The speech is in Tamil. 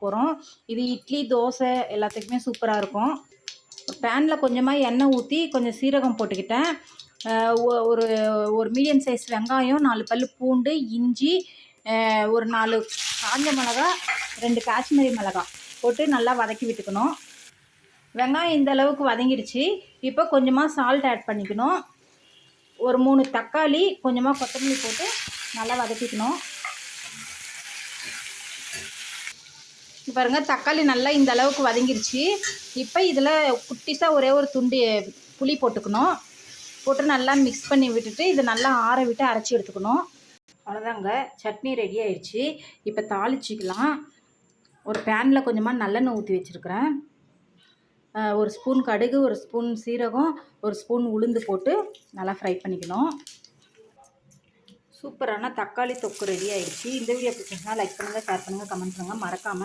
போகிறோம். இது இட்லி, தோசை எல்லாத்துக்குமே சூப்பராக இருக்கும். பேனில் கொஞ்சமாக எண்ணெய் ஊற்றி கொஞ்சம் சீரகம் போட்டுக்கிட்டேன். ஒரு ஒரு மீடியம் சைஸ் வெங்காயம், 4 பல் பூண்டு, இஞ்சி, ஒரு 4 காஞ்ச மிளகா, 2 காஷ்மீரி மிளகாய் போட்டு நல்லா வதக்கி விட்டுக்கணும். வெங்காயம் இந்த அளவுக்கு வதங்கிடுச்சு. இப்போ கொஞ்சமாக சால்ட் ஆட் பண்ணிக்கணும். ஒரு 3 தக்காளி, கொஞ்சமாக கொத்தமல்லி போட்டு நல்லா வதக்கிக்கணும். பாருங்கள், தக்காளி நல்லா இந்த அளவுக்கு வதங்கிருச்சு. இப்போ இதில் குட்டிஸாக ஒரே ஒரு துண்டு புளி போட்டுக்கணும். போட்டு நல்லா மிக்ஸ் பண்ணி விட்டுட்டு இதை நல்லா ஆற விட்டு அரைச்சி எடுத்துக்கணும். அவ்வளோதாங்க, சட்னி ரெடி ஆயிடுச்சு. இப்போ தாளிச்சிக்கலாம். ஒரு பேனில் கொஞ்சமாக நல்லெண்ணெய் ஊற்றி வச்சுருக்கிறேன். ஒரு ஸ்பூன் கடுகு, ஒரு ஸ்பூன் சீரகம், ஒரு ஸ்பூன் உளுந்து போட்டு நல்லா ஃப்ரை பண்ணிக்கணும். சூப்பரான தக்காளி தொக்கு ரெடி ஆயிடுச்சு. இந்த வீடியோ பிடிச்சிருந்தா லைக் பண்ணுங்கள், ஷேர் பண்ணுங்கள், கமெண்ட் பண்ணுங்கள். மறக்காமல்